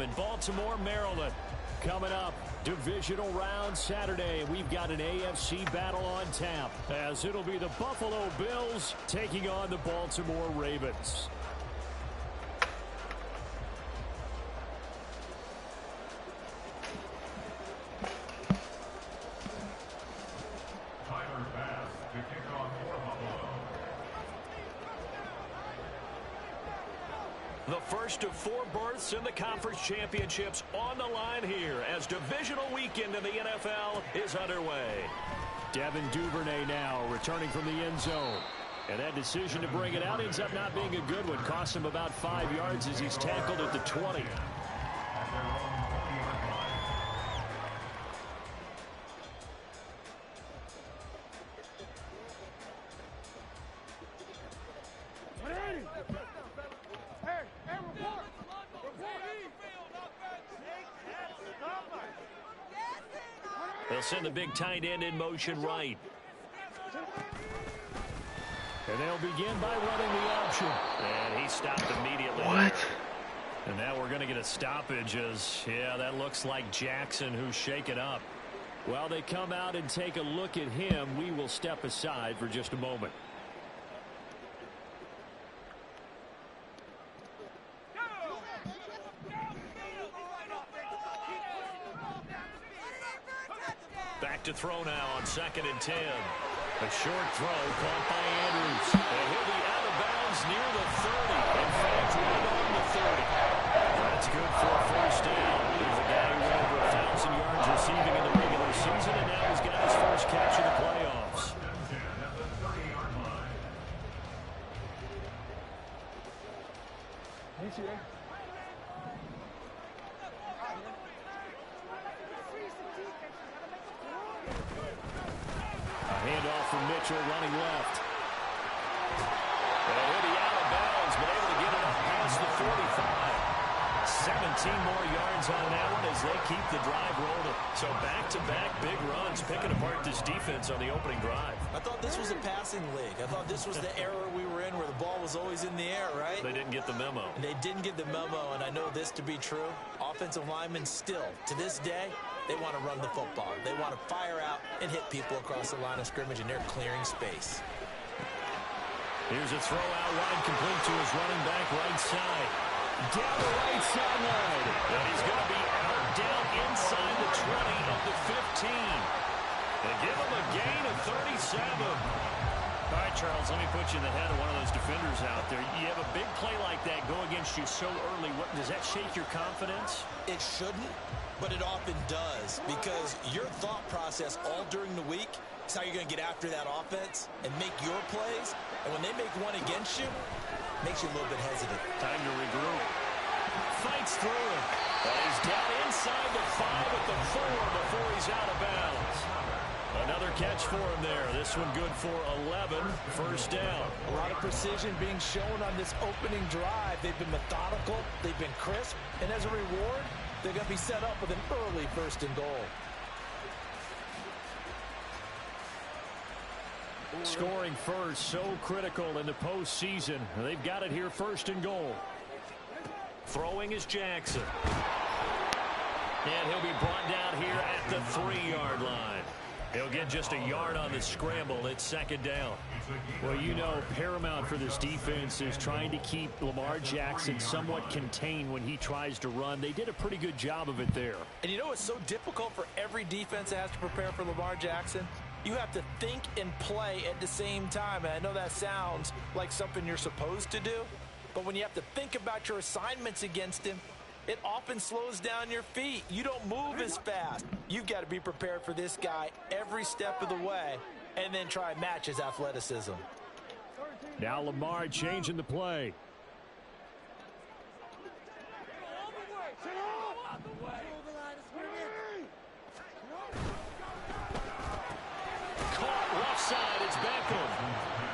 Stadium in Baltimore, Maryland. Coming up, divisional round Saturday. We've got an AFC battle on tap, as it'll be the Buffalo Bills taking on the Baltimore Ravens. The first of 4 berths in the conference championships on the line here as divisional weekend in the NFL is underway. Devin Duvernay now returning from the end zone. And that decision to bring it out ends up not being a good one. Cost him about 5 yards as he's tackled at the 20. They'll send the big tight end in motion right. And they'll begin by running the option. And he stopped immediately. What? There. And now we're going to get a stoppage as, yeah, that looks like Jackson who's shaken up. While they come out and take a look at him, we will step aside for just a moment. Back to throw now on 2nd and 10. A short throw caught by Andrews. And he'll be out of bounds near the 30. In fact, right on the 30. That's good for a first down. He's a guy who went over 1,000 yards receiving in the regular season, and now he's got his first catch in the playoffs. Handoff from Mitchell running left. And he'll be out of bounds, but able to get it up past the 45. 17 more yards on that one as they keep the drive rolling. So back-to-back big runs, picking apart this defense on the opening drive. I thought this was a passing league. I thought this was the era we were in where the ball was always in the air, right? They didn't get the memo. And they didn't get the memo, and I know this to be true. Offensive linemen still, to this day, they want to run the football. They want to fire out and hit people across the line of scrimmage, and they're clearing space. Here's a throw out wide, complete to his running back right side. Down the right sideline. And he's going to be out down inside the 20 of the 15. And give him a gain of 37. All right, Charles, let me put you in the head of one of those defenders out there. You have a big play like that go against you so early. Does that shake your confidence? It shouldn't, but it often does, because your thought process all during the week is how you're going to get after that offense and make your plays. And when they make one against you, it makes you a little bit hesitant. Time to regroup. Fights through it. And he's down inside the 5 at the 4 before he's out of bounds. Another catch for him there. This one good for 11. First down. A lot of precision being shown on this opening drive. They've been methodical. They've been crisp. And as a reward, they're going to be set up with an early 1st and goal. Scoring first, so critical in the postseason. They've got it here 1st and goal. Throwing is Jackson. And he'll be brought down here at the 3-yard line. He'll get just a yard on the scramble. It's 2nd down. Well, you know, paramount for this defense is trying to keep Lamar Jackson somewhat contained when he tries to run. They did a pretty good job of it there. And you know it's so difficult for every defense that has to prepare for Lamar Jackson? You have to think and play at the same time. And I know that sounds like something you're supposed to do, but when you have to think about your assignments against him, it often slows down your feet. You don't move as fast. You've got to be prepared for this guy every step of the way and then try and match his athleticism. Now Lamar changing the play. Caught left side. It's Beckham.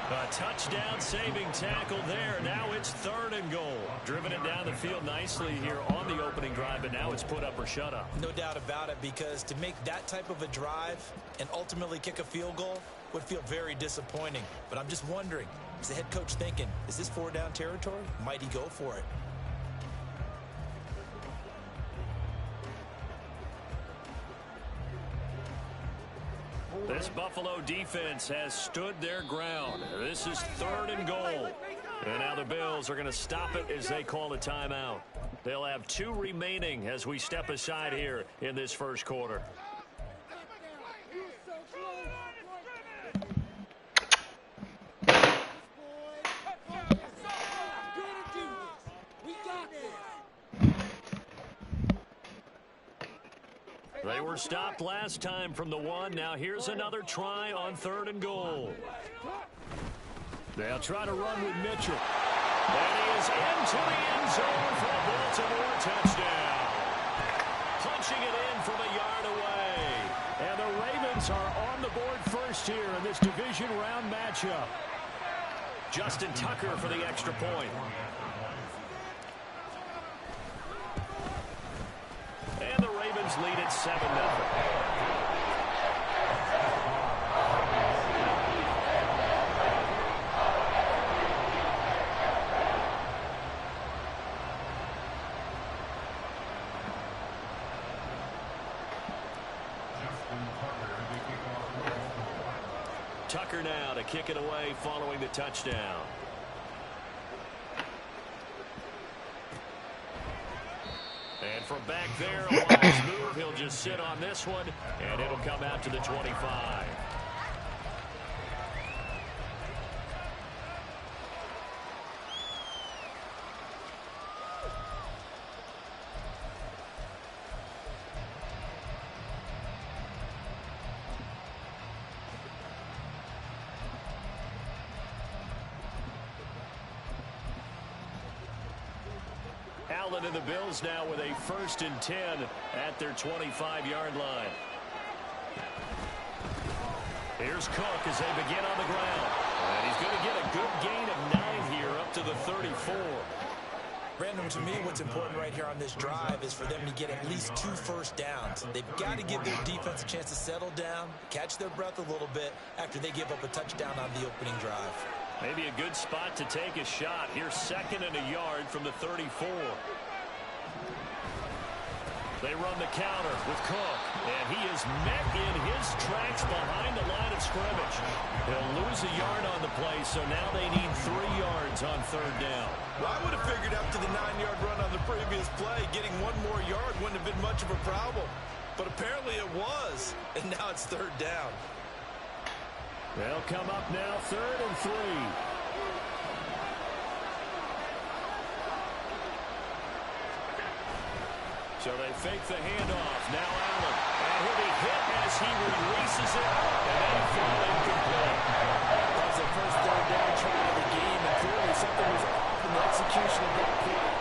A touchdown saving tackle there. Now it's 3rd and goal. Driven it down the field nicely here on the opening drive, but now it's put up or shut up. No doubt about it, because to make that type of a drive and ultimately kick a field goal would feel very disappointing. But I'm just wondering, is the head coach thinking, is this 4-down territory? Might he go for it? This Buffalo defense has stood their ground. This is 3rd and goal. And now the Bills are going to stop it as they call a timeout. They'll have 2 remaining as we step aside here in this first quarter. They were stopped last time from the 1. Now here's another try on 3rd and goal. They'll try to run with Mitchell. And he is into the end zone for a Baltimore touchdown. Punching it in from a yard away. And the Ravens are on the board first here in this division round matchup. Justin Tucker for the extra point. And the Ravens lead at 7-0. Tucker now to kick it away following the touchdown. And from back there, on his move, he'll just sit on this one, and it'll come out to the 25. Allen and the Bills now with a 1st and 10 at their 25-yard line. Here's Cook as they begin on the ground. And he's going to get a good gain of 9 here up to the 34. Brandon, to me, what's important right here on this drive is for them to get at least 2 first downs. They've got to give their defense a chance to settle down, catch their breath a little bit after they give up a touchdown on the opening drive. Maybe a good spot to take a shot. Here's 2nd and a yard from the 34. They run the counter with Cook, and he is met in his tracks behind the line of scrimmage. He'll lose a yard on the play, so now they need 3 yards on 3rd down. Well, I would have figured after the 9-yard run on the previous play, getting 1 more yard wouldn't have been much of a problem. But apparently it was, and now it's 3rd down. They'll come up now 3rd and 3. So they fake the handoff. Now Allen. And he'll be hit as he releases it. And then fall incomplete. That was their first 3rd down try of the game. And clearly something was off in the execution of that play.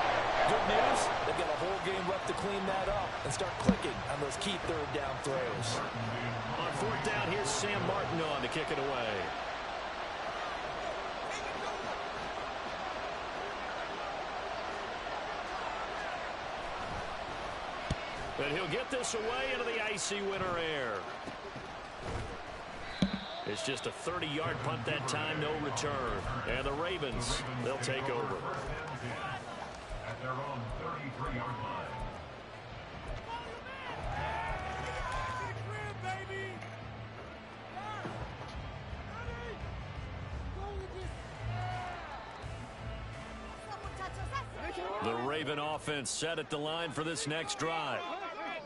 Good news, they've got a whole game left to clean that up and start clicking on those key 3rd down throws. On 4th down, here's Sam Martin on to kick it away. And he'll get this away into the icy winter air. It's just a 30-yard punt that time, no return. And the Ravens, they'll take over. At their own 33-yard line. The Raven offense set at the line for this next drive.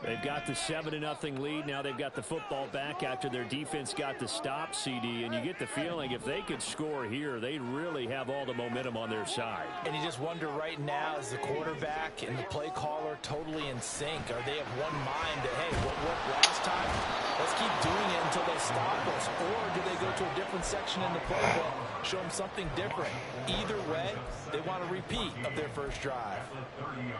They've got the 7-0 lead. Now they've got the football back after their defense got the stop, CD. And you get the feeling if they could score here, they'd really have all the momentum on their side. And you just wonder right now, is the quarterback and the play caller totally in sync? Are they of one mind that, hey, what worked last time? Let's keep doing it until they stop us. Or do they go to a different section in the playbook, show them something different? Either way, they want a repeat of their first drive.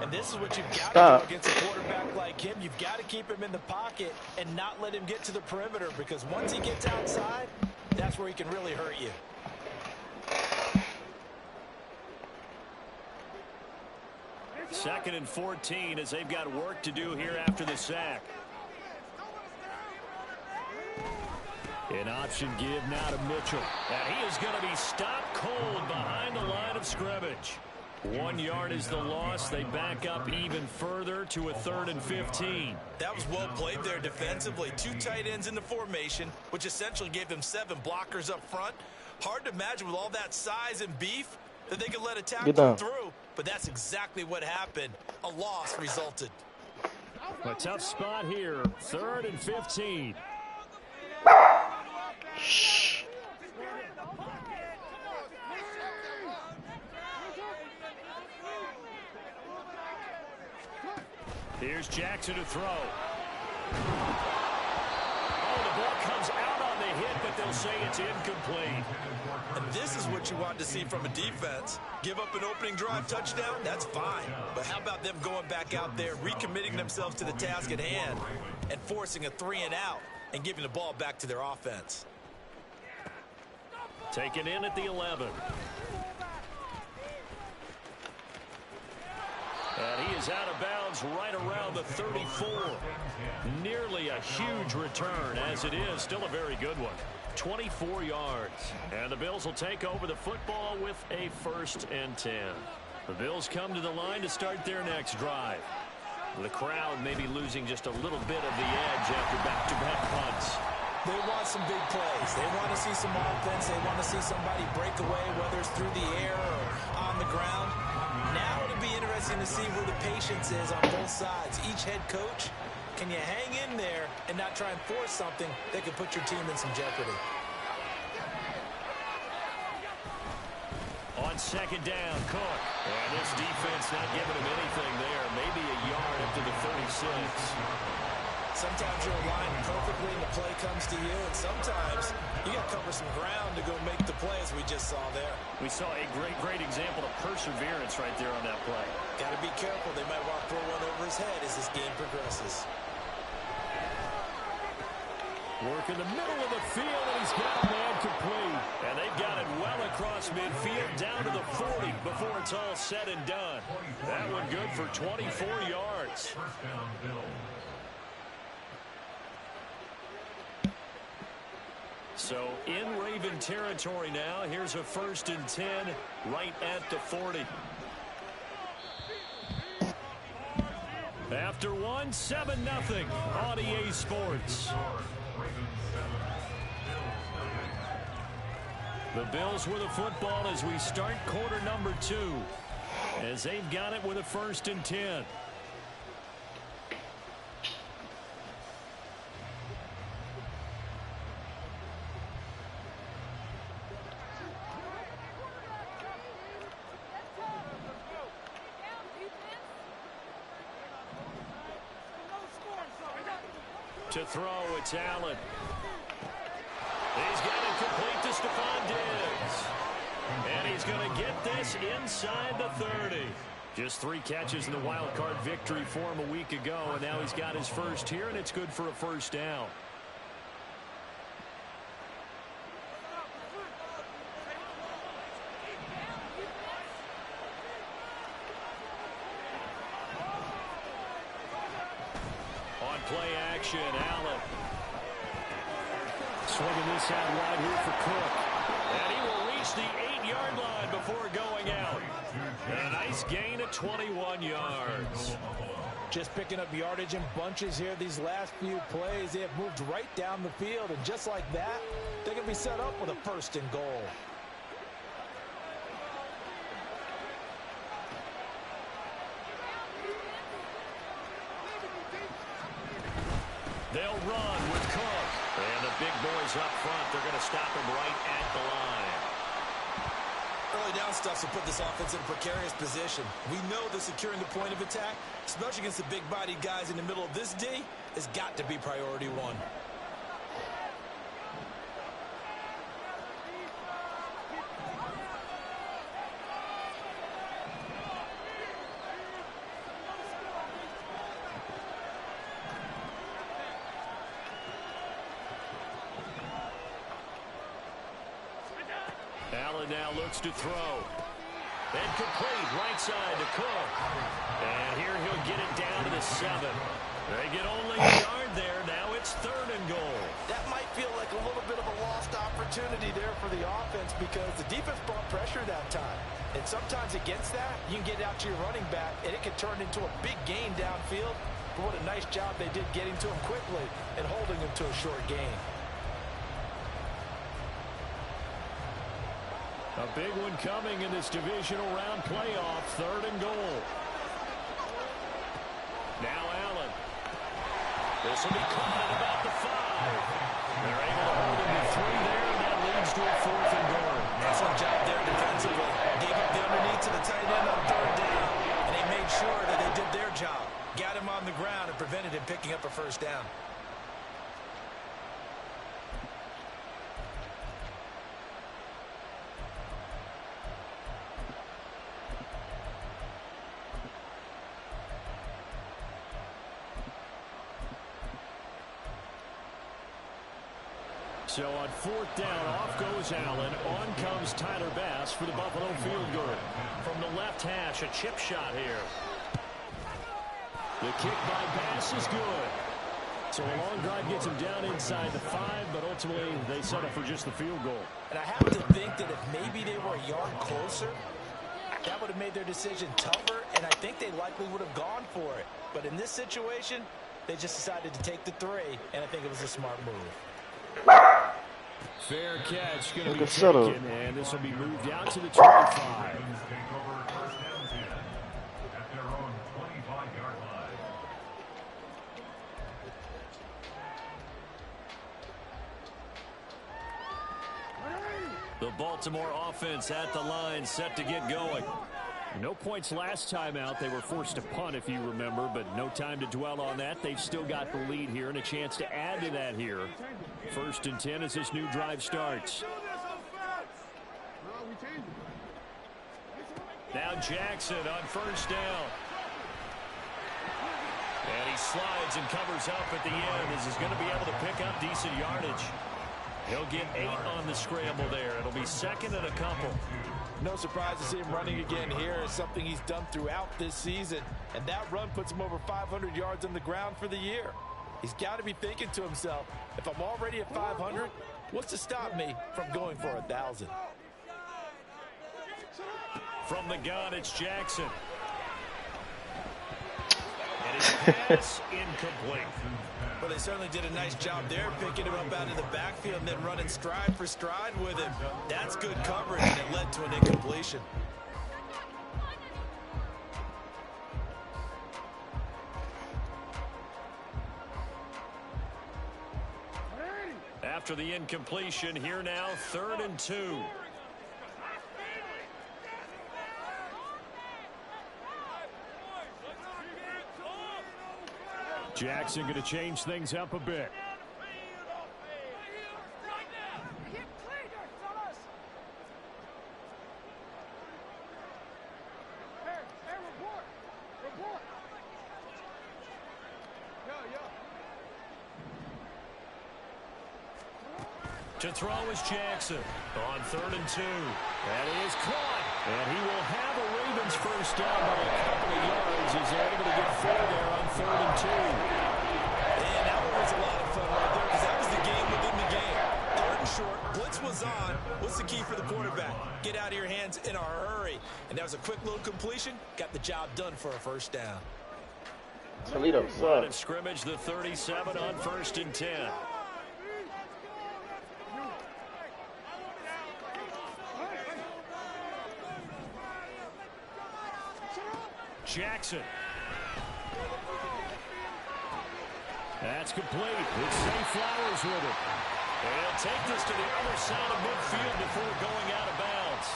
And this is what you've got to do against a quarterback like him. You've got to keep him in the pocket and not let him get to the perimeter, because once he gets outside, that's where he can really hurt you. Second and 14 as they've got work to do here after the sack. An option give now to Mitchell. And he is going to be stopped cold behind the line of scrimmage. 1 yard is the loss. They back up even further to a 3rd and 15. That was well played there defensively. 2 tight ends in the formation, which essentially gave them 7 blockers up front. Hard to imagine with all that size and beef that they could let a tackle through, but that's exactly what happened. A loss resulted. A tough spot here. 3rd and 15. Here's Jackson to throw. Oh, the ball comes out on the hit, but they'll say it's incomplete. And this is what you want to see from a defense. Give up an opening drive touchdown, that's fine. But how about them going back out there, recommitting themselves to the task at hand, and forcing a 3-and-out and giving the ball back to their offense. Taken in at the 11. And he is out of bounds right around the 34. Nearly a huge return, as it is still a very good one. 24 yards. And the Bills will take over the football with a 1st and 10. The Bills come to the line to start their next drive. The crowd may be losing just a little bit of the edge after back-to-back punts. They want some big plays. They want to see some offense. They want to see somebody break away, whether it's through the air or on the ground. Now it'll be interesting to see where the patience is on both sides. Each head coach, can you hang in there and not try and force something that could put your team in some jeopardy? On 2nd down, Cook. And this defense not giving him anything there. Maybe a yard up to the 36. Sometimes you're aligned perfectly and the play comes to you, and sometimes you got to cover some ground to go make the play, as we just saw there. We saw a great example of perseverance right there on that play. Got to be careful. They might want to throw one over his head as this game progresses. Work in the middle of the field, and he's got a man complete. And they've got it well across midfield down to the 40 before it's all said and done. That one good for 24 yards. So in Raven territory now. Here's a 1st and 10 right at the 40. After 1, 7-0 on EA Sports. The Bills with the football as we start quarter number 2. As they've got it with a 1st and 10. To throw, it's Allen. He's got it complete to Stephon Diggs. And he's going to get this inside the 30. Just 3 catches in the wild card victory for him a week ago, and now he's got his first here, and it's good for a 1st down. Play action, Allen. Swinging this out wide here for Cook. And he will reach the 8-yard line before going out. A nice gain of 21 yards. Just picking up yardage in bunches here these last few plays. They have moved right down the field, and just like that, they're going to be set up with a 1st and goal. They'll run with Cook. And the big boys up front, they're going to stop him right at the line. Early down stuff to put this offense in a precarious position. We know that securing the point of attack, especially against the big-bodied guys in the middle of this D, has got to be priority 1. Allen now looks to throw. And complete right side to Cook. And here he'll get it down to the 7. They get only a yard there. Now it's 3rd and goal. That might feel like a little bit of a lost opportunity there for the offense because the defense brought pressure that time. And sometimes against that, you can get it out to your running back, and it can turn into a big gain downfield. But what a nice job they did getting to him quickly and holding him to a short gain. A big one coming in this divisional round playoff, 3rd and goal. Now Allen. This will be caught at about the 5. They're able to hold him to 3 there, and that leads to a 4th and goal. Excellent job there defensively. Gave up the underneath to the tight end on 3rd down, and they made sure that they did their job. Got him on the ground and prevented him picking up a 1st down. So on 4th down, off goes Allen. On comes Tyler Bass for the Buffalo field goal. From the left hash, a chip shot here. The kick by Bass is good. So a long drive gets him down inside the 5, but ultimately they settle for just the field goal. And I have to think that if maybe they were a yard closer, that would have made their decision tougher, and I think they likely would have gone for it. But in this situation, they just decided to take the 3, and I think it was a smart move. Fair catch going to be taken, and this will be moved out to the 25. The Baltimore offense at the line, set to get going. No points last time out. They were forced to punt, if you remember, but no time to dwell on that. They've still got the lead here and a chance to add to that here. 1st and 10 as this new drive starts. Now Jackson on 1st down. And he slides and covers up at the end as he's going to be able to pick up decent yardage. He'll get 8 on the scramble there. It'll be 2nd and a couple. No surprise to see him running again here. It's something he's done throughout this season. And that run puts him over 500 yards on the ground for the year. He's got to be thinking to himself, if I'm already at 500, what's to stop me from going for 1,000? From the gun, it's Jackson. And his pass incomplete. Well, they certainly did a nice job there, picking him up out of the backfield and then running stride for stride with him. That's good coverage, and it led to an incompletion. After the incompletion, here now, 3rd and 2. Jackson going to change things up a bit. To throw is Jackson on 3rd and 2. That is caught. And he will have a Ravens 1st down by a couple of yards as they're able to get 4 there on 3rd and 2. And that one was a lot of fun right there because that was the game within the game. 3rd and short, blitz was on. What's the key for the quarterback? Get out of your hands in a hurry. And that was a quick little completion. Got the job done for a 1st down. Toledo, line of scrimmage, the 37 on 1st and 10. Jackson. That's complete. It's Zay Flowers with it. They'll take this to the other side of midfield before going out of bounds.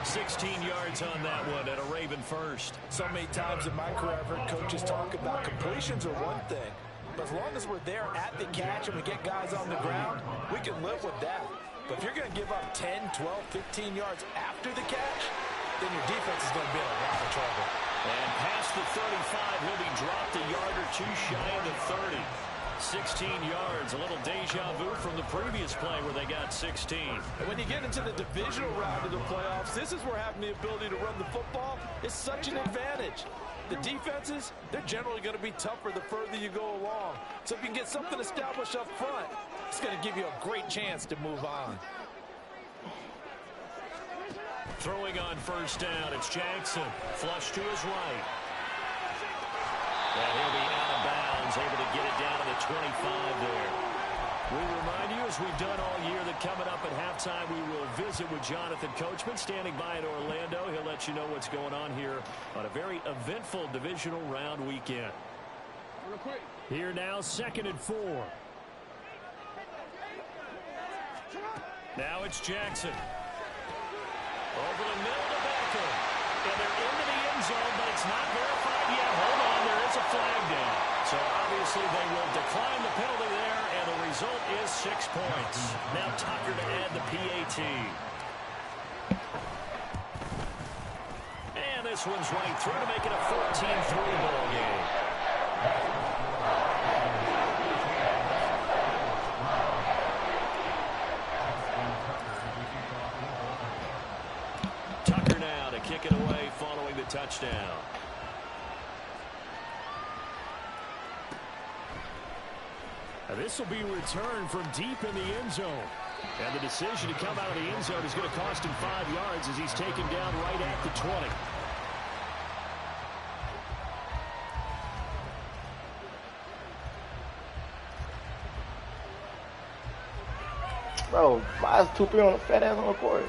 16 yards on that one at a Raven 1st. So many times in my career I've heard coaches talk about completions are one thing, but as long as we're there at the catch and we get guys on the ground, we can live with that. But if you're going to give up 10, 12, 15 yards after the catch, then your defense is going to be in a lot of trouble. And past the 35, he'll be dropped a yard or 2 shy of the 30. 16 yards, a little deja vu from the previous play where they got 16. And when you get into the divisional round of the playoffs, this is where having the ability to run the football is such an advantage. The defenses, they're generally going to be tougher the further you go along. So if you can get something established up front, it's going to give you a great chance to move on. Throwing on first down, it's Jackson. Flush to his right. And he'll be out of bounds, able to get it down to the 25 there. We remind you, as we've done all year, that coming up at halftime, we will visit with Jonathan Coachman, standing by in Orlando. He'll let you know what's going on here on a very eventful divisional round weekend. Here now, 2nd and 4. Now it's Jackson. Over the middle to Beckham. And they're into the end zone, but it's not verified yet. Hold on, there is a flag down. So obviously they will decline the penalty there, and the result is 6 points. Now Tucker to add the PAT. And this one's right through to make it a 14-3 ball game. Tucker now to kick it away following the touchdown. This will be returned from deep in the end zone. And the decision to come out of the end zone is going to cost him 5 yards as he's taken down right at the 20. Bro, why is 2-3 on the fat ass on the court?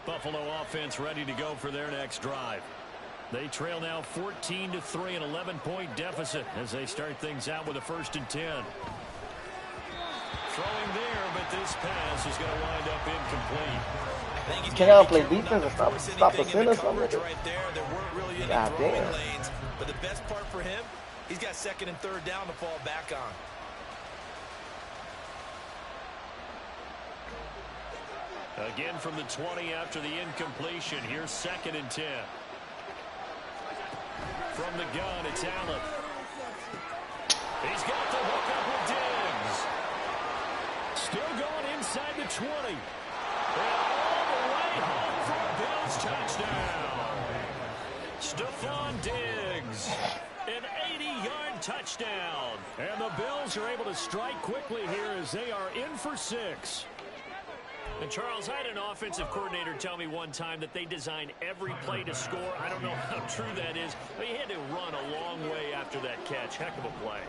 Buffalo offense ready to go for their next drive. They trail now 14-3, an 11-point deficit as they start things out with a 1st and 10. Throwing there, but this pass is going to wind up incomplete. Can y'all play defense and stop the center or something? Right there. There weren't really any God throwing damn. lanes, but the best part for him, he's got 2nd and 3rd down to fall back on. Again from the 20 after the incompletion. Here's 2nd and 10. From the gun, it's Allen. He's got the hook up with Diggs. Still going inside the 20. And all the way home for a Bills touchdown. Stephon Diggs. An 80-yard touchdown. And the Bills are able to strike quickly here as they are in for 6. And Charles, I had an offensive coordinator tell me one time that they design every play to score. I don't know how true that is, but he had to run a long way after that catch. Heck of a play.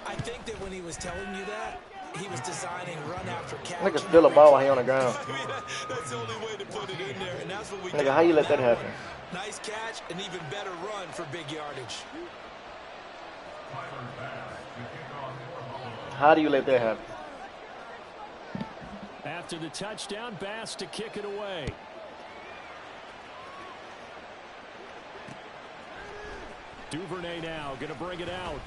I think that when he was telling you that, he was designing run after catch. Nigga steal a ball while he on the ground. That's the only way to put it in there, and that's what we Nigga, how you let that happen? Nice catch, and even better run for big yardage. How do you let that happen? After the touchdown, Bass to kick it away. Duvernay now going to bring it out.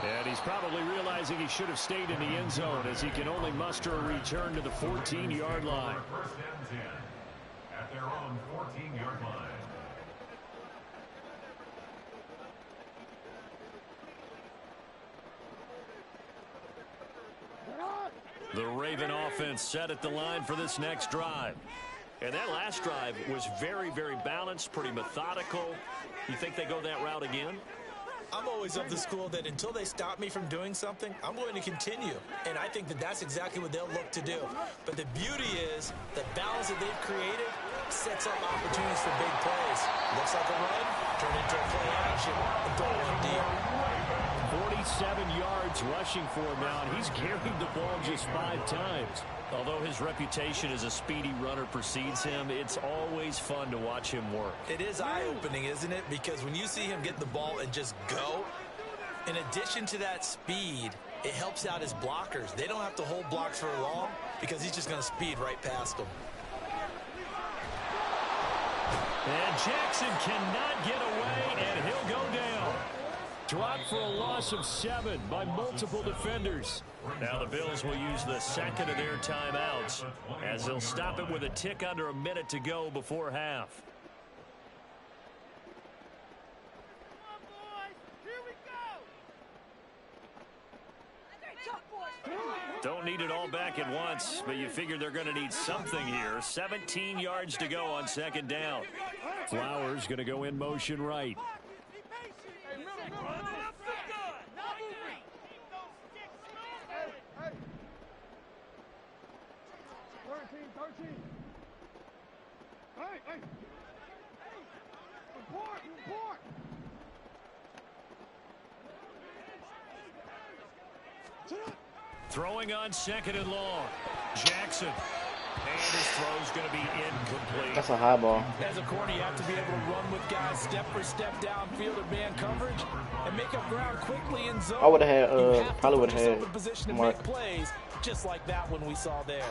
And he's probably realizing he should have stayed in the end zone as he can only muster a return to the 14-yard line. First and 10 at their own 14-yard line. The Raven offense set at the line for this next drive. And that last drive was very, very balanced, pretty methodical. You think they go that route again? I'm always of the school that until they stop me from doing something, I'm going to continue. And I think that that's exactly what they'll look to do. But the beauty is the balance that they've created sets up opportunities for big plays. Looks like a run, turn into a play action, and throw one deep. 47 yards rushing for him now, and he's carried the ball just 5 times. Although his reputation as a speedy runner precedes him, it's always fun to watch him work. It is eye-opening, isn't it? Because when you see him get the ball and just go, in addition to that speed, it helps out his blockers. They don't have to hold blocks for long because he's just going to speed right past them. And Jackson cannot get away, and he'll go down. Dropped for a loss of 7 by multiple defenders. Now the Bills will use the second of their timeouts as they'll stop it with a tick under a minute to go before half. Come on, boys. Here we go. Tough boys. Don't need it all back at once, but you figure they're going to need something here. 17 yards to go on second down. Flowers going to go in motion right. Throwing on second and long. Jackson. And his throw's going to be incomplete. That's a high ball. As a corner, you have to be able to run with guys step for step downfield at man coverage and make up ground quickly in zone. I would have had, You have to probably would put have yourself in position to had Mark. make plays, just like that one we saw there.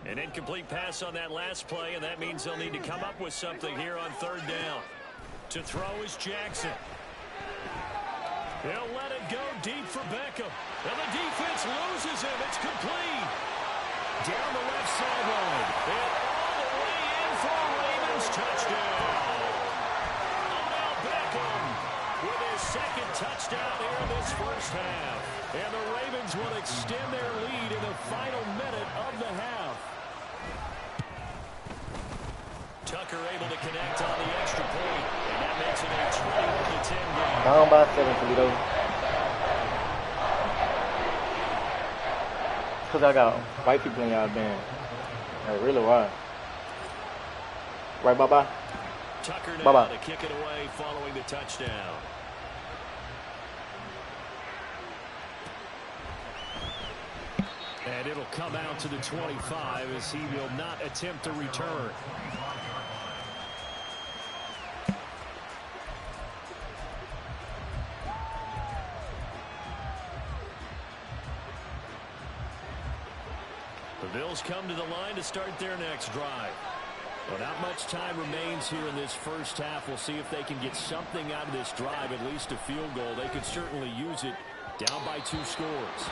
An incomplete pass on that last play, and that means they'll need to come up with something here on third down. To throw is Jackson. They'll let it go deep for Beckham. And the defense loses him. It's complete. Down the left sideline. And all the way in for a Ravens touchdown. Odell Beckham with his second touchdown here in this first half. And the Ravens will extend their lead in the final minute of the half. Tucker able to connect on the extra point, and that makes it a 21-10 game. Down by 7, Toledo. Because I got white people in y'all band. Like, really, why? Right, bye-bye? Tucker now Bye-bye. to kick it away following the touchdown. And it'll come out to the 25 as he will not attempt to return. The Bills come to the line to start their next drive. Well, not much time remains here in this first half. We'll see if they can get something out of this drive, at least a field goal. They could certainly use it down by 2 scores.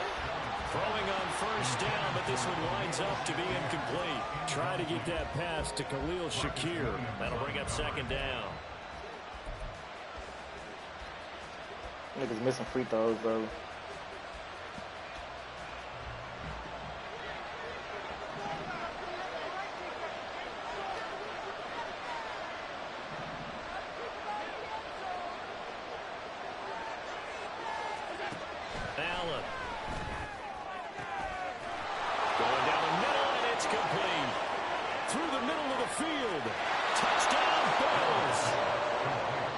Throwing on first down, but this one winds up to be incomplete. Try to get that pass to Khalil Shakir. That'll bring up second down. Niggas missing free throws, bro. Allen. Going down the middle, and it's complete. Through the middle of the field. Touchdown, Bills.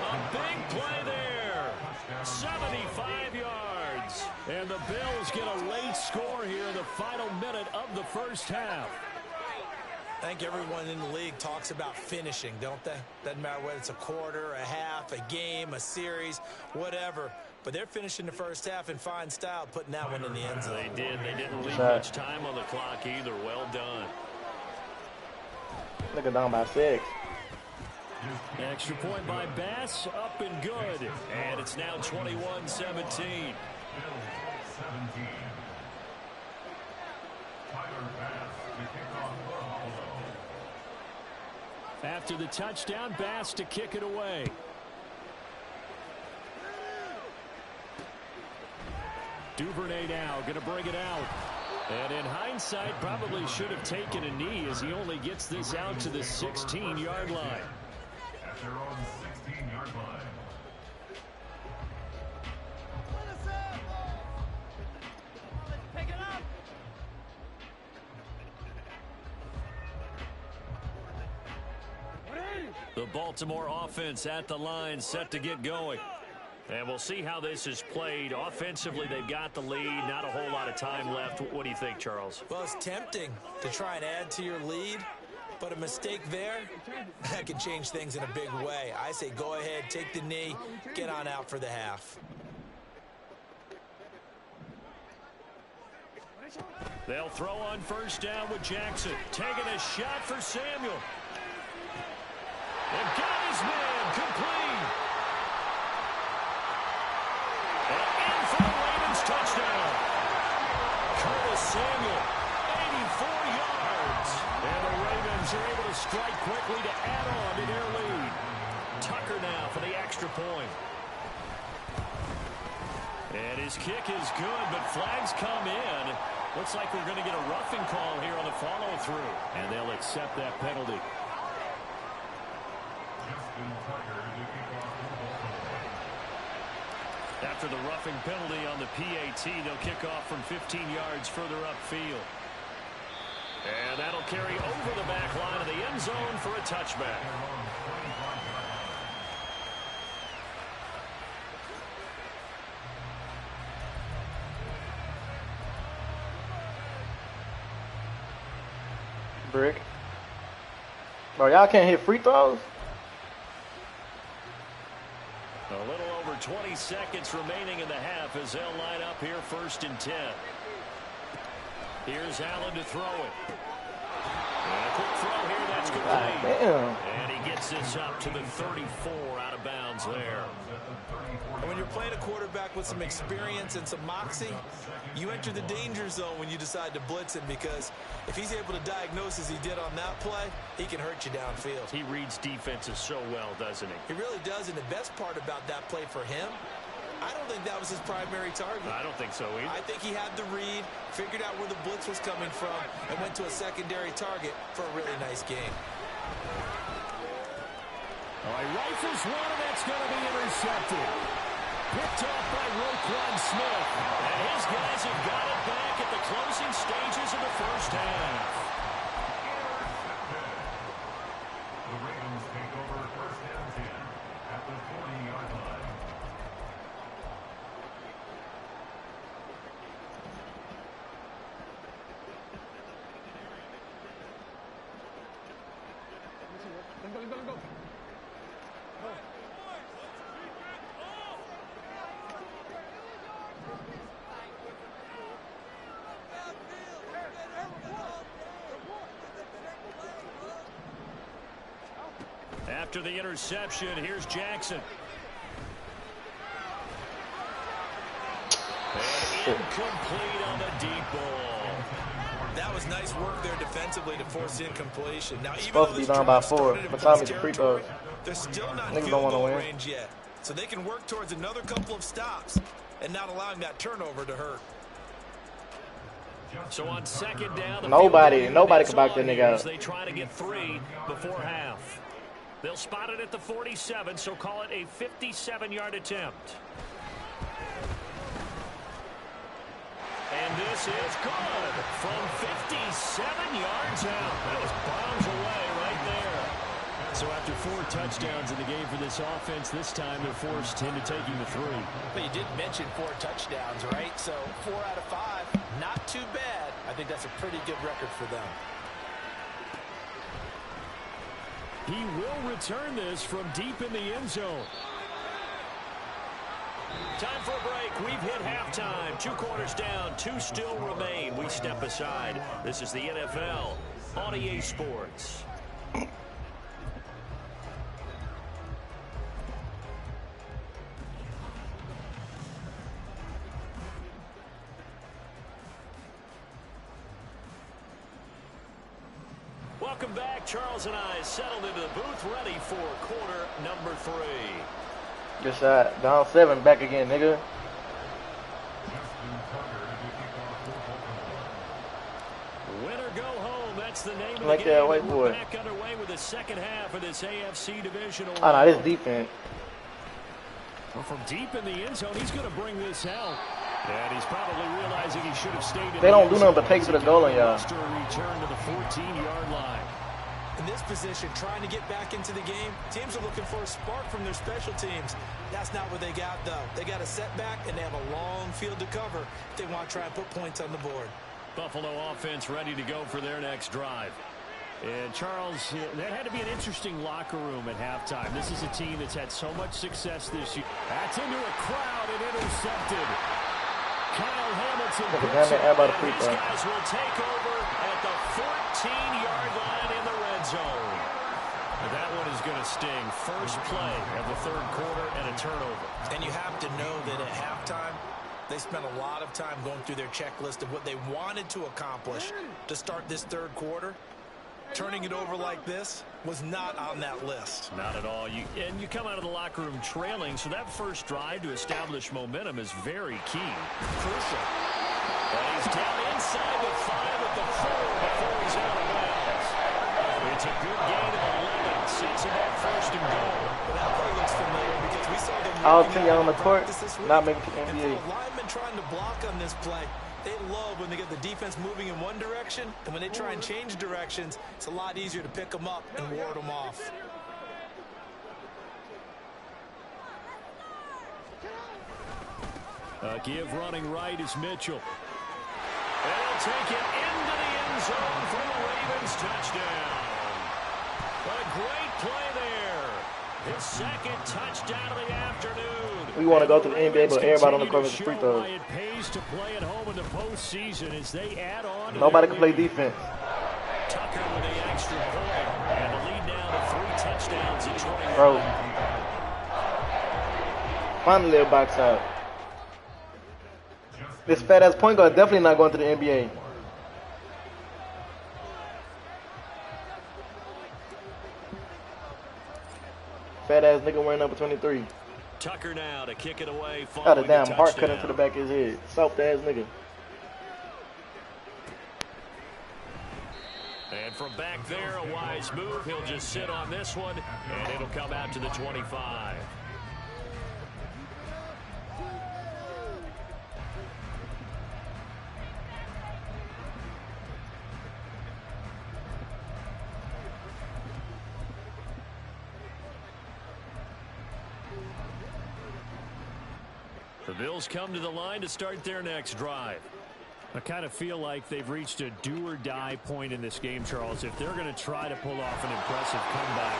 A big play there. 75 yards. And the Bills get a late score here in the final minute of the first half. I think everyone in the league talks about finishing, don't they? Doesn't matter whether it's a quarter, a half, a game, a series, whatever. But they're finishing the first half in fine style, putting that one in the end zone. They did. They didn't leave much time on the clock either. Well done. Look at down by 6. Extra point by Bass, up and good. And it's now 21-17. Bills 17. Tyler Bass to kick off for Buffalo. After the touchdown, Bass to kick it away. Duvernay now going to bring it out. And in hindsight, probably should have taken a knee as he only gets this out to the 16-yard line. At their own 16-yard line. Pick it up. The Baltimore offense at the line, set to get going. And we'll see how this is played. Offensively, they've got the lead. Not a whole lot of time left. What do you think, Charles? Well, it's tempting to try and add to your lead, but a mistake there, that can change things in a big way. I say go ahead, take the knee, get on out for the half. They'll throw on first down with Jackson. Taking a shot for Samuel. And got his man complete. And in for the Ravens touchdown. Curtis Samuel, 84 yards. And the Ravens Teams are able to strike quickly to add on to their lead. Tucker now for the extra point. And his kick is good, but flags come in. Looks like we're going to get a roughing call here on the follow-through. And they'll accept that penalty. After the roughing penalty on the PAT, they'll kick off from 15 yards further upfield. And that'll carry over the back line of the end zone for a touchback. Brick. Bro, y'all can't hit free throws? A little over 20 seconds remaining in the half as they'll line up here 1st and 10. Here's Allen to throw it. And a quick throw here, that's complete. Damn. And he gets this up to the 34 out of bounds there. And when you're playing a quarterback with some experience and some moxie, you enter the danger zone when you decide to blitz him, because if he's able to diagnose as he did on that play, he can hurt you downfield. He reads defenses so well, doesn't he? He really does, and the best part about that play for him, I don't think that was his primary target. I don't think so either. I think he had the read, figured out where the blitz was coming from, and went to a secondary target for a really nice game. All right, rifles one, and that's going to be intercepted. Picked off by Roquan Smith. And his guys have got it back at the closing stages of the first half. The Ravens take over 1st and 10 at the 40-yard line. After the interception, here's Jackson. And incomplete on the deep ball. That was nice work there defensively to force the incompletion. Now, even Supposed to be down by 4. But time is free throws. they're still not Niggas field don't wanna goal win. range yet, so they can work towards another couple of stops and not allowing that turnover to hurt. So on 2nd down, the Nobody field goal can is back on that here nigga as up. they try to get 3 before half. They'll spot it at the 47, so call it a 57-yard attempt. And this is good from 57 yards out. That was bombs away right there. So after 4 touchdowns in the game for this offense, this time they're forced into taking the 3. But you did mention 4 touchdowns, right? So 4 out of 5, not too bad. I think that's a pretty good record for them. He will return this from deep in the end zone. Time for a break. We've hit halftime. 2 quarters down. 2 still remain. We step aside. This is the NFL on EA Sports. Welcome back. Charles and I settled into the booth, ready for quarter number 3. Good shot. Down 7. Back again, nigga. Win or go home. That's the name of the Like game. that white And boy. we're back underway with the second half of this AFC divisional. Oh, no, this defense. Well, from deep in the end zone, he's going to bring this out. And he's probably realizing he should have stayed in They the don't end do nothing zone but take as to he the goal can on y'all. muster a return to the 14-yard line. In this position, trying to get back into the game, teams are looking for a spark from their special teams. That's not what they got, though. They got a setback, and they have a long field to cover if they want to try and put points on the board. Buffalo offense ready to go for their next drive. And, Charles, that had to be an interesting locker room at halftime. This is a team that's had so much success this year. That's into a crowd and intercepted. Kyle Hamilton picks it, and these guys will take over at the 14-yard line in the red zone. And that one is going to sting. First play of the 3rd quarter and a turnover. And you have to know that at halftime, they spent a lot of time going through their checklist of what they wanted to accomplish to start this 3rd quarter. Turning it over like this was not on that list. Not at all. You come out of the locker room trailing, so that first drive to establish momentum is very key. Crucial. And he's down inside the 5 at the 4 before he's out of bounds. It's a good gain of 11. Sets him up first and goal. But that play looks familiar because we saw them All moving 10 y'all on the court, this week. not making the And NBA. for a lineman trying to block on this play, they love when they get the defense moving in one direction, and when they try and change directions, it's a lot easier to pick them up and ward them off. Give running right is Mitchell. And he'll take it into the end zone for the Ravens touchdown. A great play there. His second touchdown of the afternoon. We want to go to the NBA, but everybody on the court is free throws. It pays to play at home in the postseason as they add on. Nobody can play defense. Tucker with the extra point, and the lead now to 3 touchdowns at 21. Bro. Finally a box out. This fat ass point guard definitely not going to the NBA. Fat ass nigga wearing number 23. Tucker now to kick it away. Got a damn heart cut touchdown. into the back of his head. Soft ass nigga. And from back there, a wise move. He'll just sit on this one, and it'll come out to the 25. The Bills come to the line to start their next drive. I kind of feel like they've reached a do-or-die point in this game, Charles. If they're going to try to pull off an impressive comeback,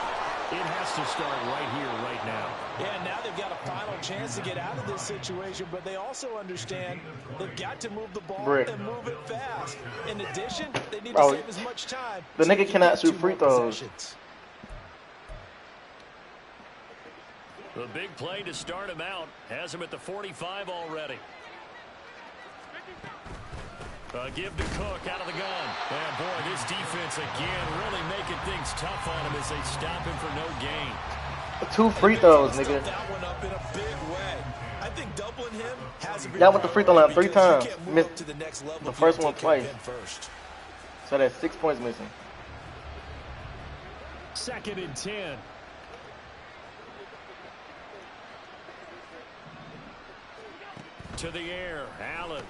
it has to start right here, right now. Yeah, now they've got a final chance to get out of this situation, but they also understand they've got to move the ball Brick. and move it fast. In addition, they need Bro, to save as much time. the so nigga they can cannot get shoot 2 free more throws. possessions. The big play to start him out has him at the 45 already. Give to Cook out of the gun. And boy, this defense again really making things tough on him as they stop him for no gain. 2 free throws, nigga. That one up in a big way. I think doubling him has to be That went the free throw line 3 because times. you can't move Missed up to the next level the if you don't first one take care of twice. him first. So that's 6 points missing. 2nd and 10. To the air, Allen.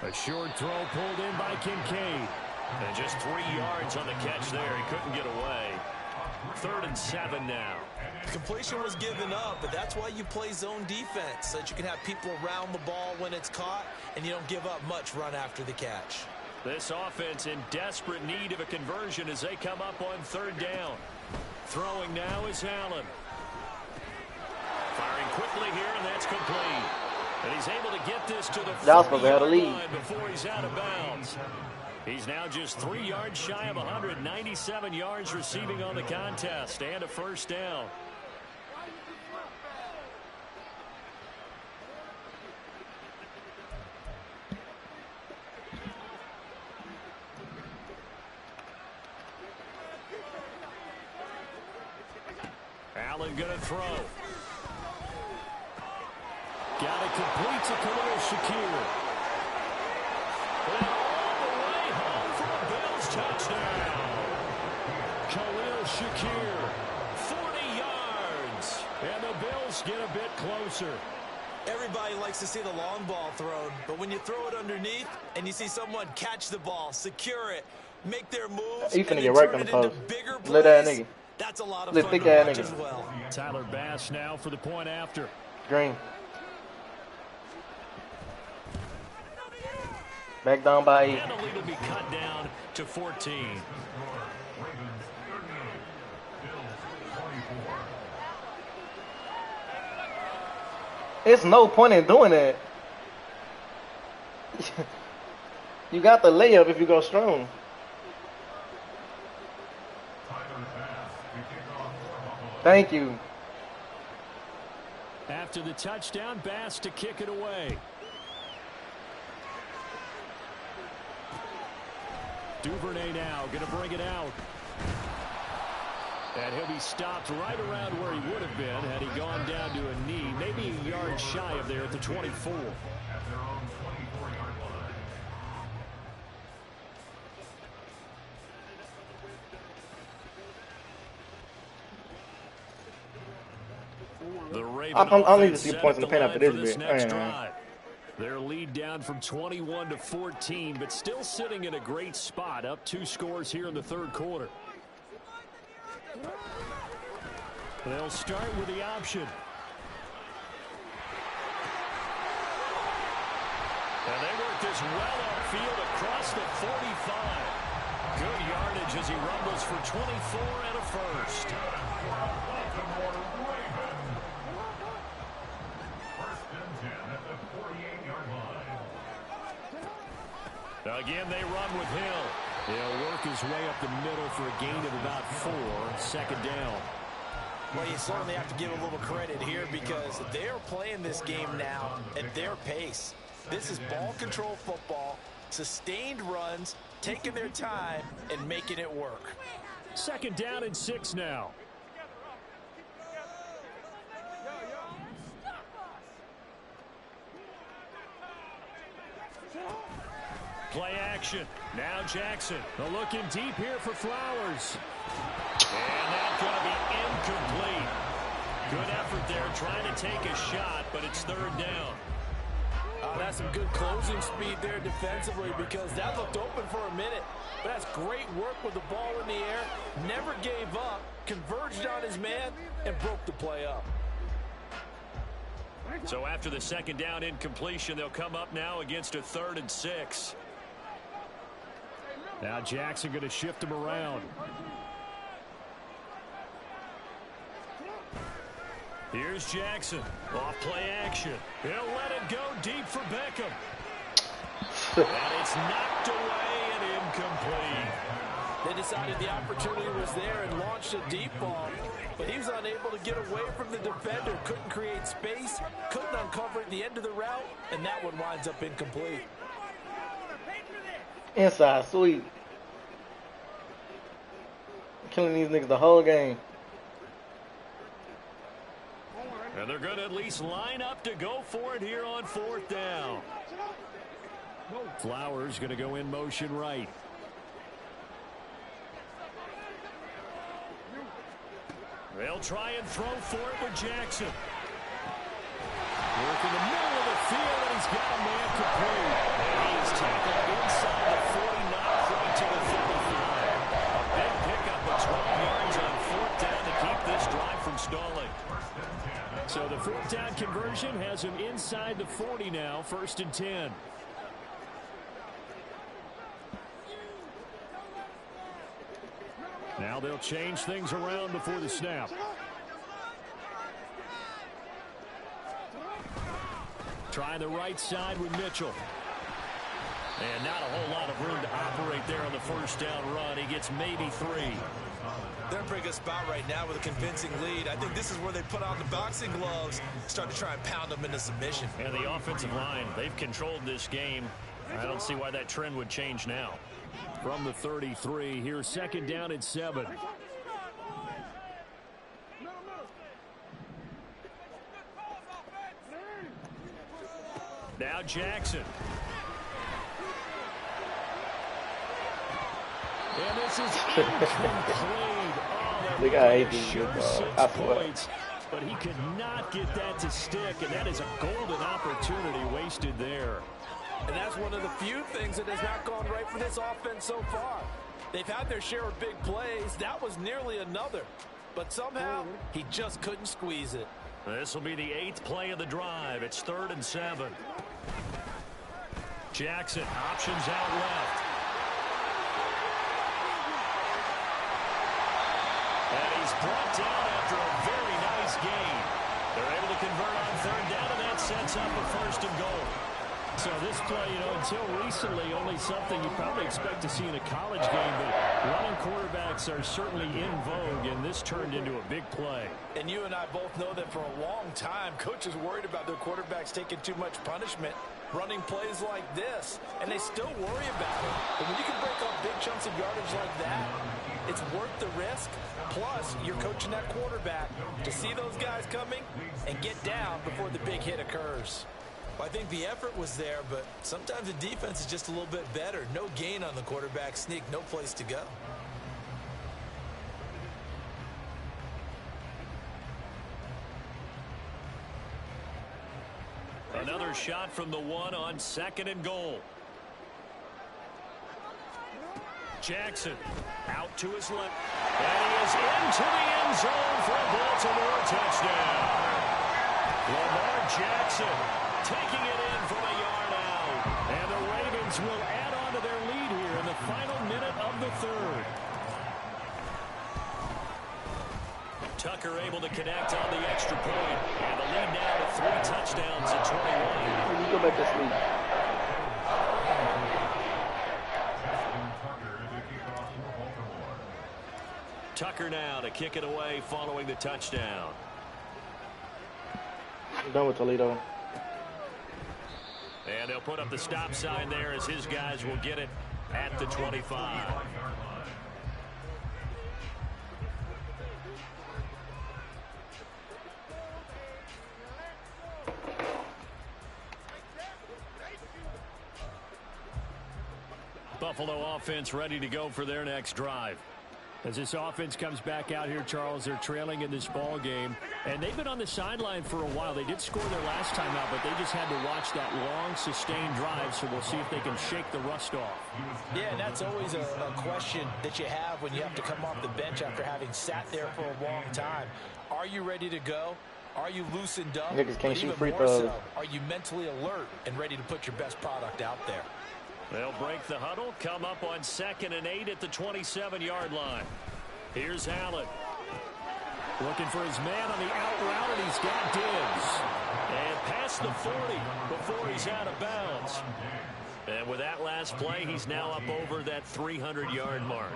A short throw pulled in by Kincaid. And just 3 yards on the catch there. He couldn't get away. 3rd and 7 now. Completion was given up, but that's why you play zone defense, so that you can have people around the ball when it's caught, and you don't give up much run after the catch. This offense in desperate need of a conversion as they come up on 3rd down. Throwing now is Allen. Firing quickly here, and that's complete. And he's able to get this to the Y'all supposed to have a 40-yard lead. line before he's out of bounds. He's now just 3 yards shy of 197 yards receiving on the contest and a 1st down. Allen gonna throw. Got it complete to Khalil Shakir. And all the way home for a Bills touchdown. Khalil Shakir, 40 yards. And the Bills get a bit closer. Everybody likes to see the long ball thrown, but when you throw it underneath and you see someone catch the ball, secure it, make their moves, You and finna then get worked turn on it the into post. bigger Little ass plays, nigga. that's a lot of Little fun to thick ass watch nigga. as well. Tyler Bass now for the point after. Green. Back down by 8. And the lead will be cut down to 14. Ravens 38, Bills 24. It's no point in doing that. You got the layup if you go strong. Tyler Bass to kick off for Buffalo. Thank you. After the touchdown, Bass to kick it away. Duvernay now going to bring it out. And he'll be stopped right around where he would have been had he gone down to a knee, maybe a yard shy of there at the 24. At their own 24-yard line. The Raven I need to see offense points in the set paint up after the this line for bit. next drive. Their lead down from 21 to 14, but still sitting in a great spot, up 2 scores here in the third quarter. They'll start with the option. And they work this well upfield across the 45. Good yardage as he rumbles for 24 and a first. Baltimore Ravens. First and 10 at the 48-yard line. Again, they run with Hill. He'll work his way up the middle for a gain of about 4. Second down. Well, you certainly have to give a little credit here because they're playing this game now at their pace. This is ball control football, sustained runs, taking their time, and making it work. Second down and 6 now. Play action. Now Jackson. They're looking deep here for Flowers. And that's going to be incomplete. Good effort there trying to take a shot, but it's third down. That's some good closing speed there defensively because that looked open for a minute. But that's great work with the ball in the air. Never gave up, converged on his man, and broke the play up. So after the second down incompletion, they'll come up now against a 3rd and 6. Now Jackson going to shift him around. Here's Jackson. Off play action. He'll let it go deep for Beckham. And it's knocked away and incomplete. They decided the opportunity was there and launched a deep ball, but he was unable to get away from the defender. Couldn't create space, couldn't uncover at the end of the route, and that one winds up incomplete. Inside sweep. Killing these niggas the whole game. And they're going to at least line up to go for it here on 4th down. Flowers going to go in motion right. They'll try and throw for it with Jackson. Work in the middle of the field, and he's got a man complete. And he is tackled inside the 40, not quite to the 35. A big pickup of 12 yards on 4th down to keep this drive from stalling. So the 4th down conversion has him inside the 40 now, 1st and 10. Now they'll change things around before the snap. Try the right side with Mitchell. And not a whole lot of room to operate there on the first down run. He gets maybe 3. They're in a pretty good spot right now with a convincing lead. I think this is where they put on the boxing gloves, start to try and pound them into submission. And the offensive line, they've controlled this game. I don't see why that trend would change now. From the 33, here's second down and 7. Now Jackson. And this is incomplete. They got 18 sure good 6 I swear. points, but he could not get that to stick, and that is a golden opportunity wasted there. And that's one of the few things that has not gone right for this offense so far. They've had their share of big plays. That was nearly another. But somehow, he just couldn't squeeze it. This will be the 8th play of the drive. It's 3rd and 7. Jackson, options out left. And he's brought down after a very nice gain. They're able to convert on 3rd down, and that sets up a 1st and goal. So this play, until recently, only something you probably expect to see in a college game, but running quarterbacks are certainly in vogue, and this turned into a big play. And you and I both know that for a long time, coaches worried about their quarterbacks taking too much punishment running plays like this, and they still worry about it. But when you can break up big chunks of yardage like that, it's worth the risk. Plus, you're coaching that quarterback to see those guys coming and get down before the big hit occurs. Well, I think the effort was there, but sometimes the defense is just a little bit better. No gain on the quarterback sneak, no place to go. Another shot from the one on 2nd and goal. Jackson out to his left. And he is into the end zone for a Baltimore touchdown. Lamar Jackson taking it in from a yard out. And the Ravens will add on to their lead here in the final minute of the third. Tucker able to connect on the extra point. And the lead now to 3 touchdowns at 21. You go back to sleep. Tucker now to kick it away following the touchdown. I'm done with Toledo. And they'll put up the stop sign there as his guys will get it at the 25. Buffalo offense ready to go for their next drive. As this offense comes back out here, Charles, they're trailing in this ball game, and they've been on the sideline for a while. They did score their last time out, but they just had to watch that long, sustained drive, so we'll see if they can shake the rust off. Yeah, and that's always a question that you have when you have to come off the bench after having sat there for a long time. Are you ready to go? Are you loosened up? Niggas can't shoot free more throws. so, are you mentally alert and ready to put your best product out there? They'll break the huddle, come up on 2nd and 8 at the 27-yard line. Here's Allen. Looking for his man on the out route, and he's got Diggs. And past the 40 before he's out of bounds. And with that last play, he's now up over that 300-yard mark.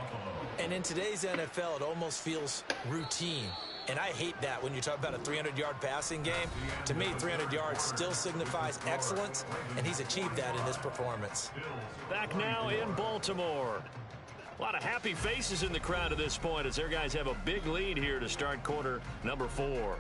And in today's NFL, it almost feels routine. And I hate that when you talk about a 300-yard passing game. To me, 300 yards still signifies excellence, and he's achieved that in this performance. Back now in Baltimore. A lot of happy faces in the crowd at this point as their guys have a big lead here to start quarter number 4.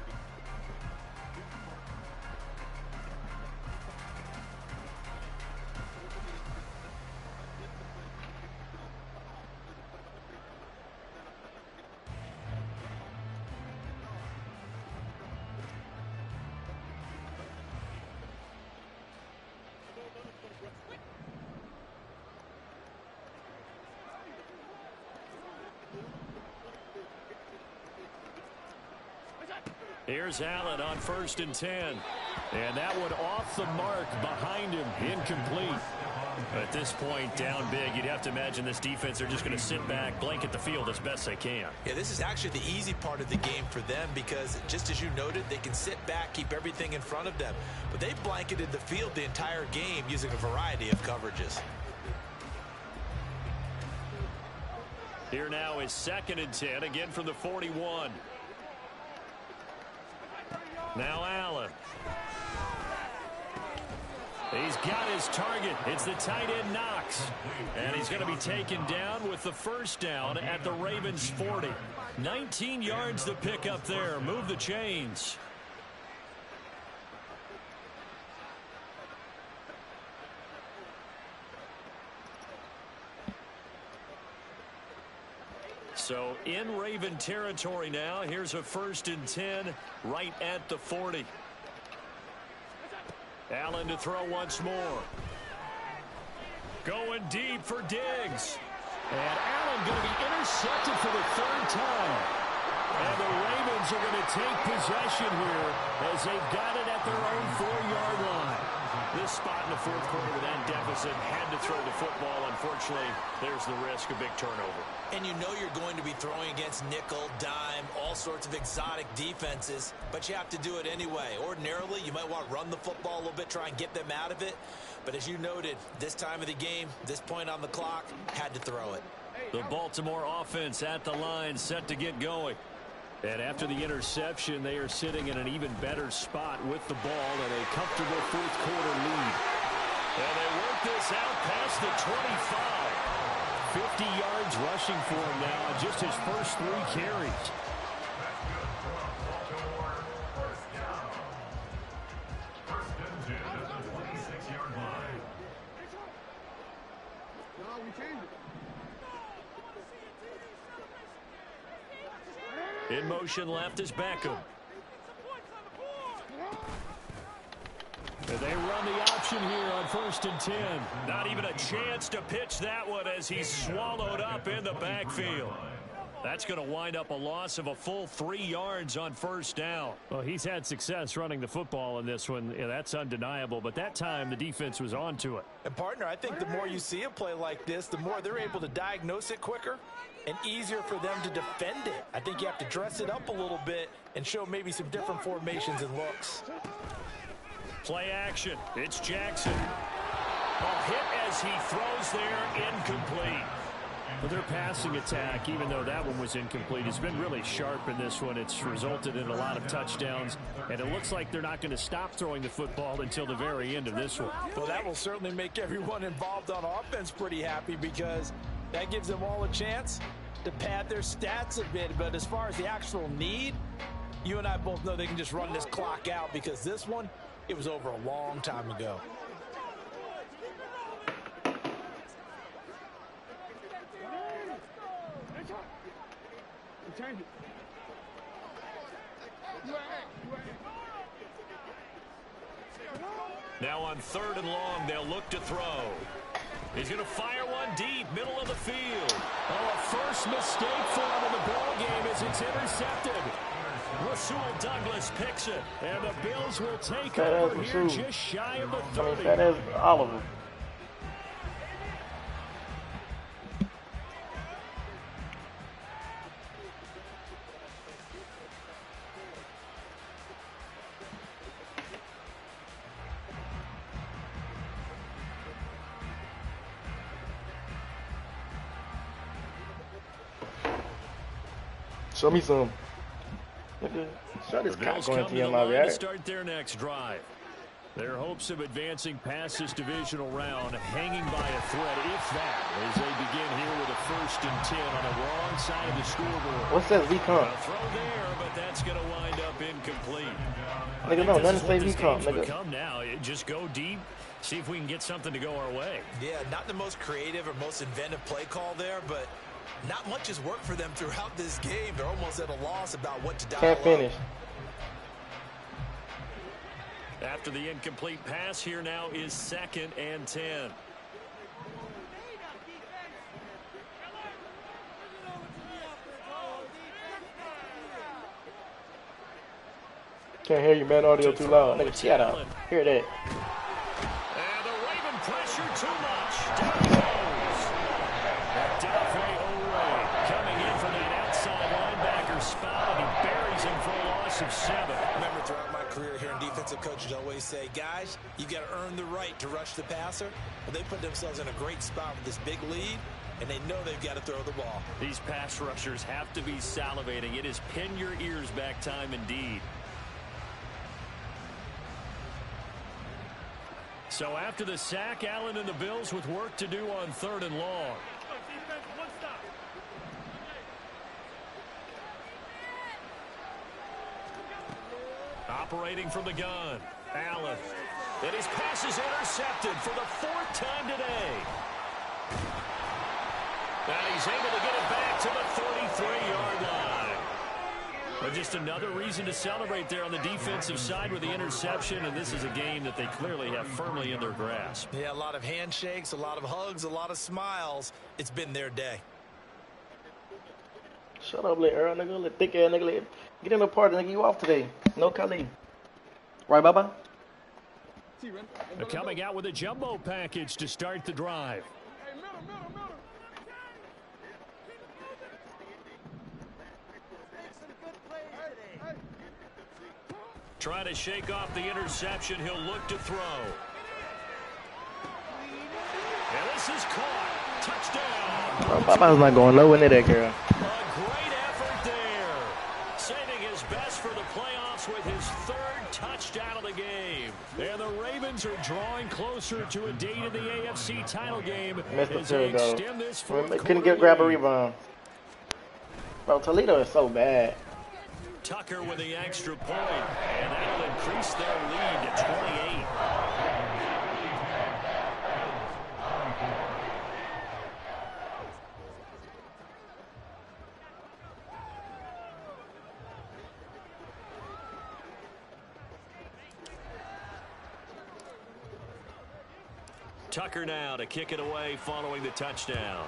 Here's Allen on 1st and 10. And that one off the mark behind him. Incomplete. At this point, down big, you'd have to imagine this defense are just going to sit back, blanket the field as best they can. Yeah, this is actually the easy part of the game for them because, just as you noted, they can sit back, keep everything in front of them. But they blanketed the field the entire game using a variety of coverages. Here now is 2nd and 10, again from the 41. Now Allen. He's got his target. It's the tight end Knox. And he's going to be taken down with the first down at the Ravens 40. 19 yards to pick up there. Move the chains. So in Raven territory now. Here's a 1st and 10 right at the 40. Allen to throw once more. Going deep for Diggs. And Allen going to be intercepted for the 3rd time. And the Ravens are going to take possession here as they've got it at their own 4-yard line. This spot in the fourth quarter with that deficit, had to throw the football. Unfortunately, there's the risk of big turnover. And you know you're going to be throwing against nickel, dime, all sorts of exotic defenses, but you have to do it anyway. Ordinarily, you might want to run the football a little bit, try and get them out of it. But as you noted, this time of the game, this point on the clock, had to throw it. The Baltimore offense at the line, set to get going. And after the interception, they are sitting in an even better spot with the ball and a comfortable fourth quarter lead. And they work this out past the 25. 50 yards rushing for him now on just his first 3 carries. In motion left is Beckham. And they run the option here on 1st and 10. Not even a chance to pitch that one as he's swallowed up in the backfield. That's going to wind up a loss of a full 3 yards on 1st down. Well, he's had success running the football in this one. Yeah, that's undeniable. But that time, the defense was on to it. And, partner, I think the more you see a play like this, the more they're able to diagnose it quicker and easier for them to defend it. I think you have to dress it up a little bit and show maybe some different formations and looks. Play action. It's Jackson. A hit as he throws there, incomplete. Well, their passing attack, even though that one was incomplete, has been really sharp in this one. It's resulted in a lot of touchdowns, and it looks like they're not going to stop throwing the football until the very end of this one. Well, that will certainly make everyone involved on offense pretty happy because that gives them all a chance to pad their stats a bit. But as far as the actual need, you and I both know they can just run this clock out because this one, it was over a long time ago. Now on 3rd and long, they'll look to throw. He's going to fire one deep, middle of the field. Oh, a first mistake for him in the ball game as it's intercepted. Rasul Douglas picks it, and the Bills will take over here just shy of the 30. That is Oliver. Show me some. Shut his cock going to him out there. To start their next drive. Their hopes of advancing past this divisional round hanging by a thread, if that, as they begin here with a 1st and 10 on the wrong side of the scoreboard. What's that V-Comp? A throw there, but that's going to wind up incomplete. Nigga, no, nothing to say V-Comp, nigga. Come now, just go deep, see if we can get something to go our way. Yeah, not the most creative or most inventive play call there, but not much has worked for them throughout this game. They're almost at a loss about what to dial Can't finish. After the incomplete pass, here now is 2nd and 10. Can't hear you, man. Audio too loud. Nigga, shut up. Hear that. And the Raven pressure too much. Down goes. Delphi Oray coming in from that outside linebacker spot, and he buries him for a loss of 7. Remember, throughout my career here in defensive coaches always say, guys, you got to earn the right to rush the passer. Well, they put themselves in a great spot with this big lead, and they know they've got to throw the ball. These pass rushers have to be salivating. It is pin your ears back time indeed. So after the sack, Allen and the Bills with work to do on 3rd and long. Operating from the gun, Allen. And his pass is intercepted for the 4th time today. And he's able to get it back to the 33-yard line. But just another reason to celebrate there on the defensive side with the interception, and this is a game that they clearly have firmly in their grasp. Yeah, a lot of handshakes, a lot of hugs, a lot of smiles. It's been their day. Shut up, little Earl, nigga. Little thick ass nigga. Get in the party, nigga. You off today. No Khalid. Right, Baba? They're coming out with a jumbo package to start the drive. Trying to shake off the interception. He'll look to throw. And this is caught. Touchdown. Papa's not going low into that girl. A great effort there. Saving his best for the playoffs with his third touchdown of the game. And the Ravens are drawing closer to a date in the AFC title game. Missed the as they field goal. extend this fourth Couldn't quarter grab a lead. rebound. Bro, Toledo is so bad. Tucker with the extra point, and that'll increase their lead to 28. Tucker now to kick it away following the touchdown.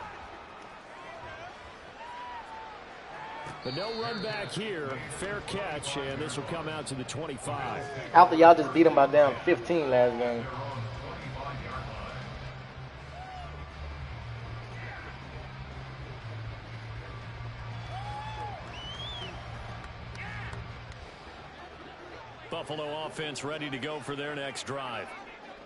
But no run back here. Fair catch, and this will come out to the 25. After y'all just beat them by down 15 last game. Buffalo offense ready to go for their next drive.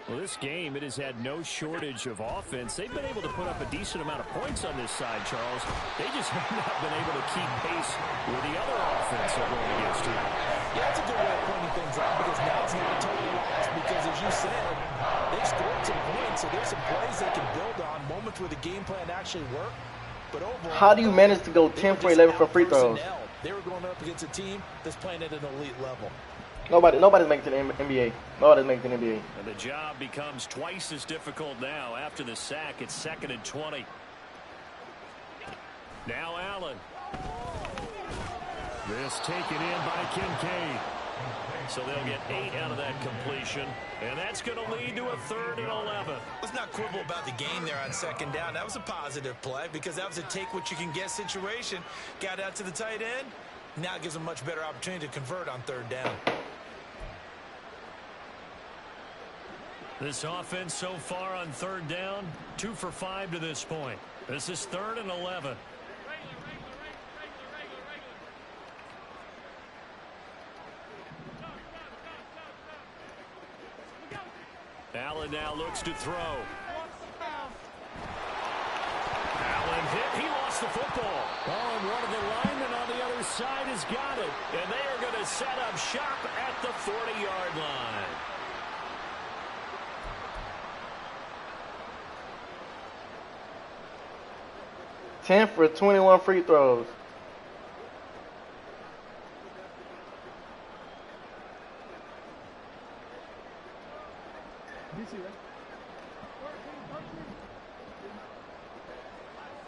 Well, this game, it has had no shortage of offense. They've been able to put up a decent amount of points on this side, Charles. They just have not been able to keep pace with the other offense they're going against here. Yeah, that's a good way of pointing things out because now it's not a total loss because, as you said, they've scored some points, so there's some plays they can build on, moments where the game plan actually worked. But overall, How do you manage to go 10 for 11 for free throws? They were going up against a team that's playing at an elite level. Nobody's making it to the NBA. Nobody's making it to the NBA. And the job becomes twice as difficult now. After the sack, it's 2nd and 20. Now Allen. This taken in by Kincaid. So they'll get 8 out of that completion. And that's going to lead to a 3rd and 11. Let's not quibble about the gain there on 2nd down. That was a positive play because that was a take-what-you-can-get situation. Got out to the tight end. Now it gives them a much better opportunity to convert on 3rd down. This offense so far on 3rd down, 2 for 5 to this point. This is 3rd and 11. Allen now looks to throw. Allen hit. He lost the football. Oh, and one of the linemen on the other side has got it. And they are going to set up shop at the 40-yard line. Ten for 21 free throws.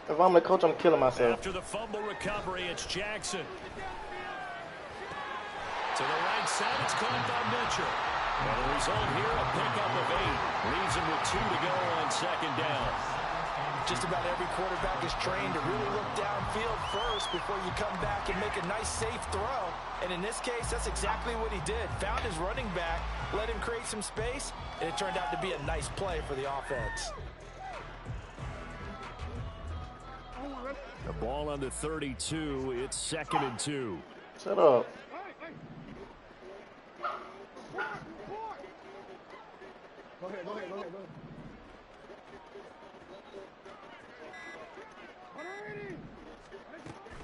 If I'm the coach, I'm killing myself. After the fumble recovery, it's Jackson. To the right side, it's caught by Mitchell. And the result here, a pickup of 8. Leaves him with 2 to go on 2nd down. Just about every quarterback is trained to really look downfield first before you come back and make a nice, safe throw. And in this case, that's exactly what he did. Found his running back, let him create some space, and it turned out to be a nice play for the offense. The ball on the 32. It's 2nd and 2. Shut up. Go ahead.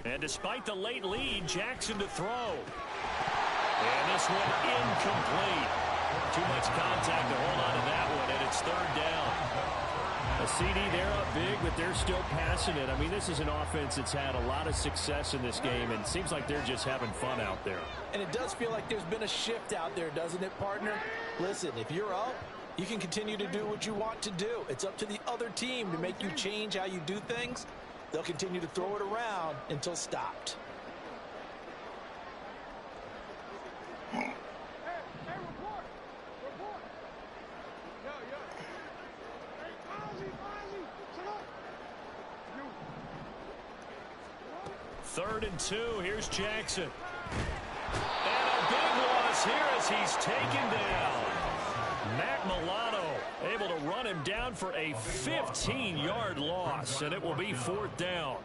And despite the late lead, Jackson to throw. And this one incomplete. Too much contact to hold on to that one, and it's 3rd down. A CD, they're up big, but they're still passing it. I mean, this is an offense that's had a lot of success in this game, and it seems like they're just having fun out there. And it does feel like there's been a shift out there, doesn't it, partner? Listen, if you're up, you can continue to do what you want to do. It's up to the other team to make you change how you do things. They'll continue to throw it around until stopped. Third and 2. Here's Jackson. And a big loss here as he's taken down. Matt Milano able to run him down for a 15-yard loss, and it will be 4th down.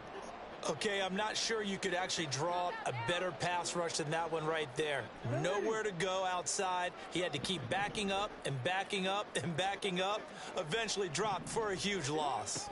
Okay, I'm not sure you could actually draw a better pass rush than that one right there. Nowhere to go outside. He had to keep backing up and backing up and backing up. Eventually dropped for a huge loss.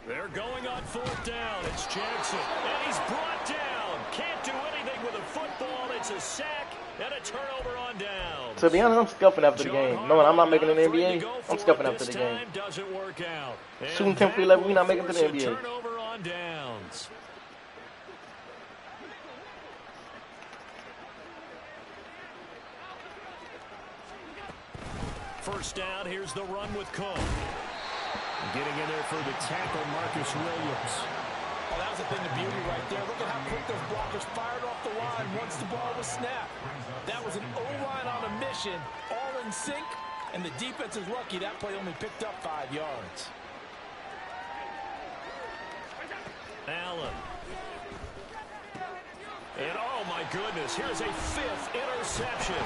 They're going on 4th down. It's Jackson, and he's brought down. Can't do anything with a football. It's a sack and a turnover on down. To be honest, I'm scuffing after the game. Knowing I'm not making an NBA, I'm scuffing after the game. Doesn't work out. Shooting 10 for 11, we're not making it to the NBA. Turnover on downs. First down, here's the run with Cook. Getting in there for the tackle, Marcus Williams. Oh, that was a thing of beauty right there. Look at how quick those blockers fired off the line once the ball was snapped. That was an O-line on a mission, all in sync, and the defense is lucky that play only picked up 5 yards. Allen. And oh my goodness, here's a 5th interception.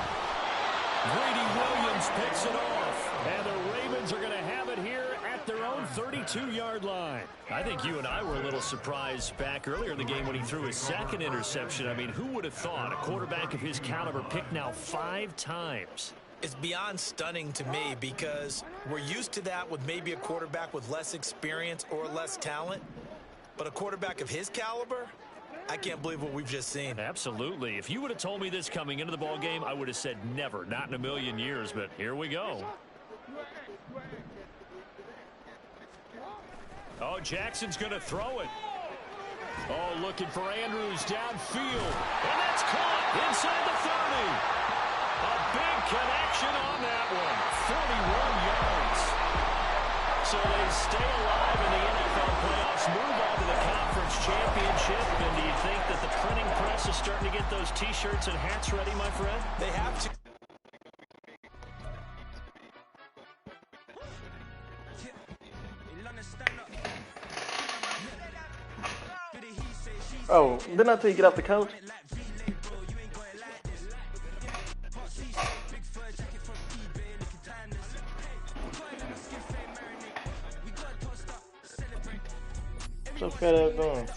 Greedy Williams picks it off, and the Ravens are going to have it here at their own 32-yard line. I think you and I were a little surprised back earlier in the game when he threw his 2nd interception. I mean, who would have thought a quarterback of his caliber picked now 5 times? It's beyond stunning to me because we're used to that with maybe a quarterback with less experience or less talent. But a quarterback of his caliber, I can't believe what we've just seen. Absolutely. If you would have told me this coming into the ball game, I would have said never, not in a million years. But here we go. Oh, Jackson's going to throw it. Oh, looking for Andrews downfield. And that's caught inside the 30. A big connection on that one. 41 yards. So they stay alive in the NFL playoffs, move on to the conference championship. And do you think that the printing press is starting to get those T-shirts and hats ready, my friend? They have to. Oh, didn't I tell you get off the couch? What's your fat ass doing?